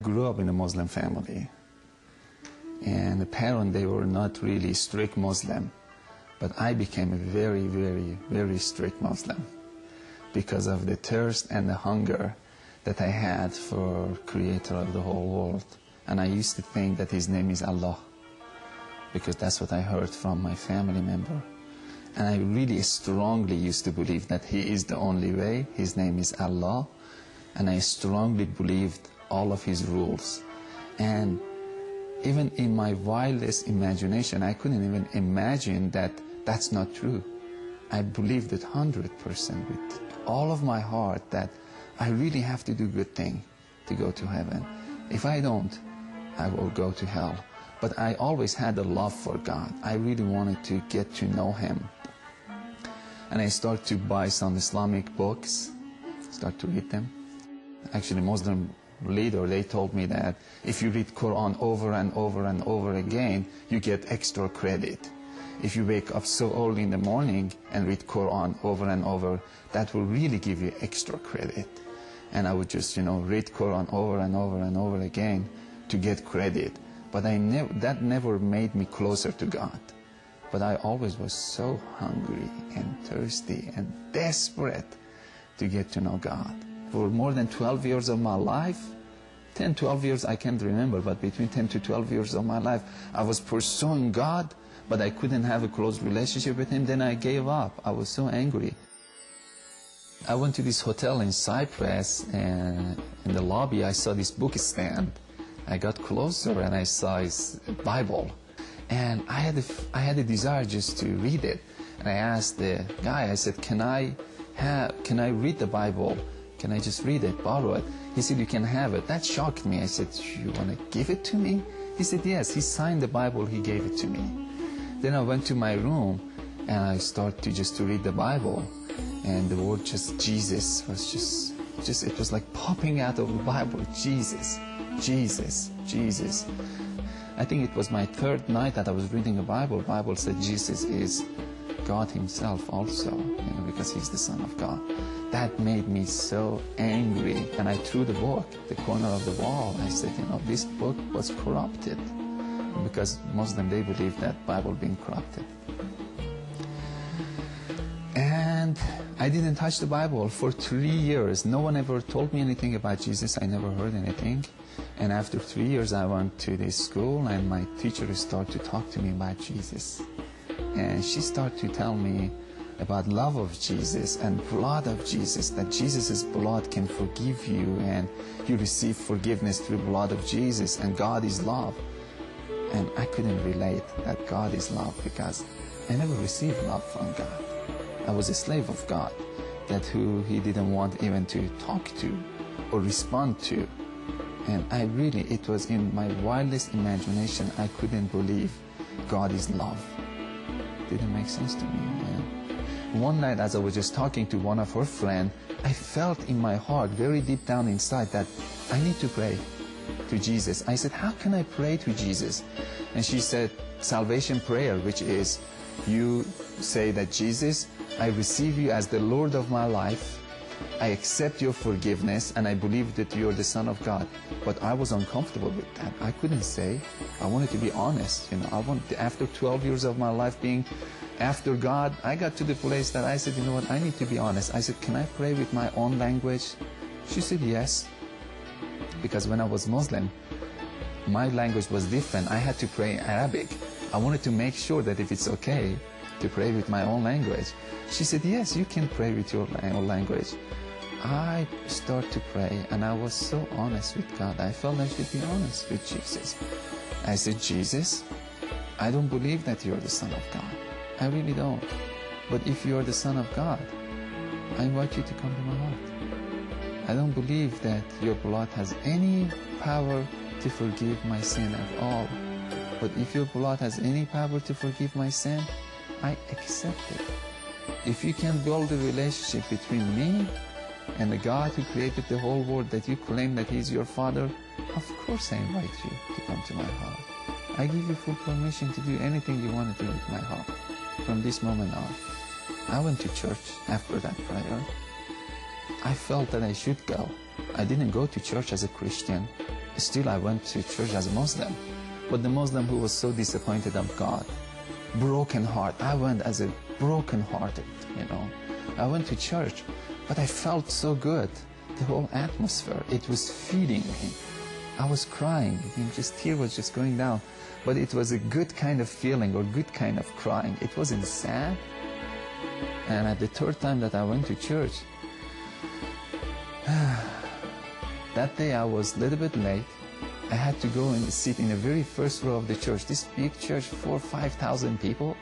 Grew up in a Muslim family, and the parents, they were not really strict Muslim, but I became a very, very, very strict Muslim because of the thirst and the hunger that I had for Creator of the whole world. And I used to think that His name is Allah, because that's what I heard from my family member. And I really strongly used to believe that He is the only way. His name is Allah, and I strongly believed all of His rules. And even in my wildest imagination, I couldn't even imagine that that's not true. I believed it 100% with all of my heart that I really have to do good thing to go to heaven. If I don't, I will go to hell. But I always had a love for God. I really wanted to get to know Him. And I started to buy some Islamic books, start to read them. Actually, Muslim leader, they told me that if you read Quran over and over and over again, you get extra credit. If you wake up so early in the morning and read Quran over and over, that will really give you extra credit. And I would just, read Quran over and over and over again to get credit. But that never made me closer to God. But I always was so hungry and thirsty and desperate to get to know God. For more than 12 years of my life, 10, 12 years I can't remember, but between 10 to 12 years of my life, I was pursuing God, but I couldn't have a close relationship with Him. Then I gave up. I was so angry. I went to this hotel in Cyprus, and in the lobby I saw this book stand. I got closer and I saw His Bible. And I had a desire just to read it. And I asked the guy, I said, can I read the Bible? Can I just read it, borrow it? He said, you can have it. That shocked me. I said, you want to give it to me? He said, yes. He signed the Bible. He gave it to me. Then I went to my room and I started to read the Bible. And the word just Jesus was just it was like popping out of the Bible. Jesus, Jesus, Jesus. I think it was my third night that I was reading the Bible. The Bible said Jesus is God Himself also, because He's the Son of God. That made me so angry, and I threw the book, the corner of the wall. I said, this book was corrupted, because Muslims, they believe that Bible being corrupted. And I didn't touch the Bible for 3 years. No one ever told me anything about Jesus. I never heard anything. And after 3 years, I went to this school, and my teacher started to talk to me about Jesus. And she started to tell me about love of Jesus and blood of Jesus, that Jesus' blood can forgive you, and you receive forgiveness through the blood of Jesus, and God is love. And I couldn't relate that God is love, because I never received love from God. I was a slave of God, that who He didn't want even to talk to or respond to. And it was in my wildest imagination, I couldn't believe God is love. Didn't make sense to me. One night, as I was just talking to one of her friends, I felt in my heart, very deep down inside, that I need to pray to Jesus. I said, how can I pray to Jesus? And she said, salvation prayer, which is, you say that, Jesus, I receive you as the Lord of my life. I accept your forgiveness, and I believe that you're the Son of God. But I was uncomfortable with that. I couldn't say. I wanted to be honest. After 12 years of my life being after God, I got to the place that I said, I need to be honest. I said, can I pray with my own language? She said, yes. Because when I was Muslim, my language was different. I had to pray in Arabic. I wanted to make sure that if it's okay to pray with my own language. She said, yes, you can pray with your own language. I started to pray, and I was so honest with God. I felt I should be honest with Jesus. I said, Jesus, I don't believe that you're the Son of God. I really don't. But if you're the Son of God, I invite you to come to my heart. I don't believe that your blood has any power to forgive my sin at all. But if your blood has any power to forgive my sin, I accept it. If you can build a relationship between me and the God who created the whole world, that you claim that He's your Father, of course I invite you to come to my heart. I give you full permission to do anything you want to do with my heart from this moment on. I went to church after that prayer. I felt that I should go. I didn't go to church as a Christian. Still, I went to church as a Muslim, but the Muslim who was so disappointed of God, broken heart. I went as a broken-hearted, you know. I went to church, but I felt so good. The whole atmosphere, it was feeding me. I was crying, just tear was just going down. But it was a good kind of feeling, or good kind of crying. It wasn't sad. And at the third time that I went to church, that day I was a little bit late. I had to go and sit in the very first row of the church. This big church, 4,000 or 5,000 people.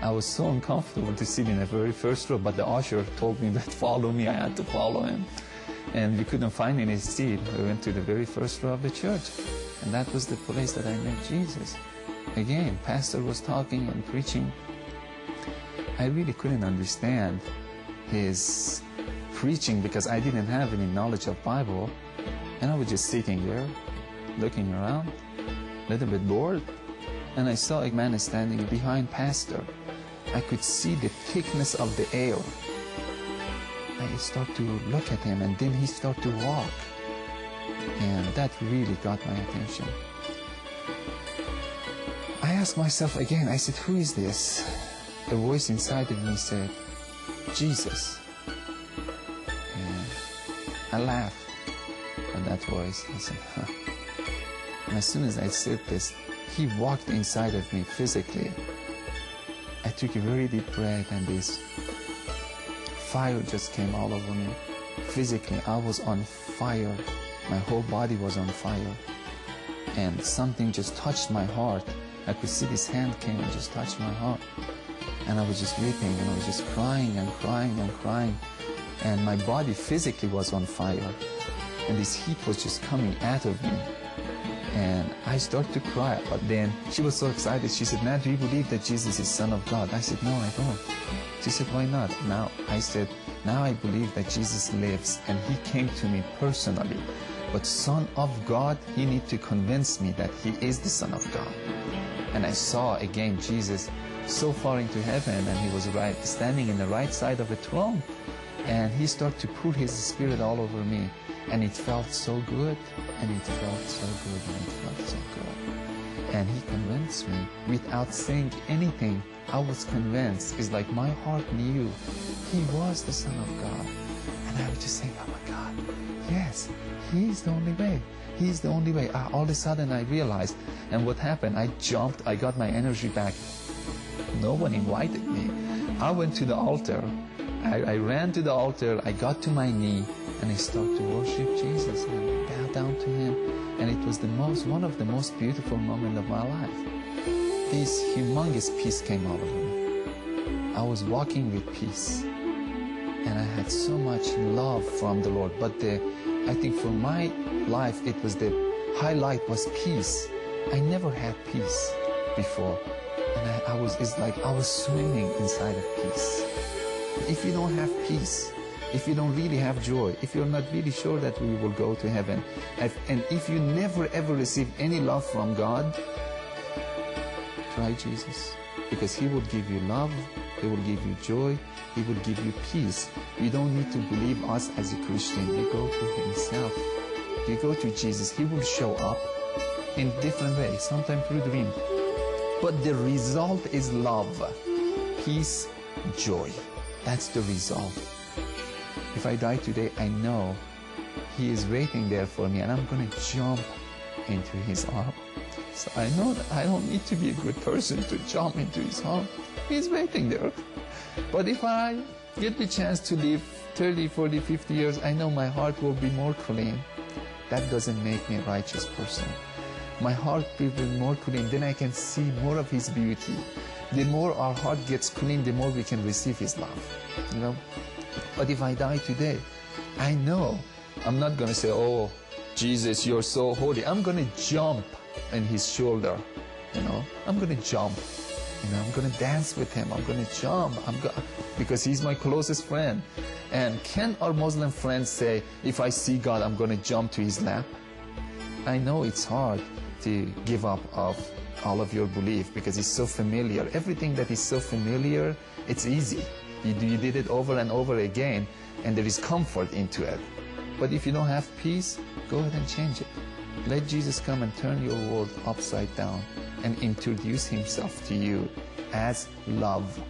I was so uncomfortable to sit in the very first row, but the usher told me that follow me. I had to follow him. And we couldn't find any seat. We went to the very first row of the church. And that was the place that I met Jesus. Again, pastor was talking and preaching. I really couldn't understand his preaching because I didn't have any knowledge of Bible. And I was just sitting there, looking around, a little bit bored. And I saw a man standing behind pastor. I could see the thickness of the air. I started to look at him, and then he started to walk. And that really got my attention. I asked myself again, I said, who is this? A voice inside of me said, Jesus. And I laughed at that voice. I said, huh. And as soon as I said this, he walked inside of me physically. I took a very deep breath, and this fire just came all over me. Physically, I was on fire. My whole body was on fire. And something just touched my heart. I could see this hand came and just touched my heart. And I was just weeping, and I was just crying and crying and crying. And my body physically was on fire. And this heat was just coming out of me. And I started to cry, but then she was so excited. She said, "Now, do you believe that Jesus is Son of God?" I said, "No, I don't." She said, "Why not?" Now I said, "Now I believe that Jesus lives and He came to me personally. But Son of God, He needs to convince me that He is the Son of God." And I saw again Jesus so far into heaven, and He was standing in the right side of the throne. And He started to pour His Spirit all over me. And it felt so good, and it felt so good, and it felt so good. And He convinced me without saying anything. I was convinced. It's like my heart knew He was the Son of God. And I was just saying, oh my God, yes, He's the only way. He's the only way. All of a sudden I realized, and what happened, I jumped, I got my energy back. No one invited me. I went to the altar. I ran to the altar, I got to my knee, and I started to worship Jesus and bow down to Him. And it was one of the most beautiful moments of my life. This humongous peace came over me. I was walking with peace. And I had so much love from the Lord. But I think for my life, it was the highlight was peace. I never had peace before. And it's like I was swimming inside of peace. If you don't have peace, if you don't really have joy, if you're not really sure that we will go to heaven, and if you never ever receive any love from God, try Jesus. Because He will give you love, He will give you joy, He will give you peace. You don't need to believe us as a Christian. You go to Himself. You go to Jesus. He will show up in different ways, sometimes through dreams. But the result is love, peace, joy. That's the result. If I die today, I know He is waiting there for me, and I'm going to jump into His arm. So I know that I don't need to be a good person to jump into His arm. He's waiting there. But if I get the chance to live 30, 40, 50 years, I know my heart will be more clean. That doesn't make me a righteous person. My heart will be more clean, then I can see more of His beauty. The more our heart gets clean, the more we can receive His love, you know. But if I die today, I know I'm not going to say, "Oh, Jesus, you're so holy." I'm going to jump on His shoulder, you know. I'm going to jump, you know. I'm going to dance with Him. I'm going to jump. Because He's my closest friend. And can our Muslim friends say, if I see God, I'm going to jump to His lap? I know it's hard to give up of all of your belief because it's so familiar. Everything that is so familiar, it's easy. You did it over and over again, and there is comfort into it. But if you don't have peace, go ahead and change it. Let Jesus come and turn your world upside down and introduce himself to you as love.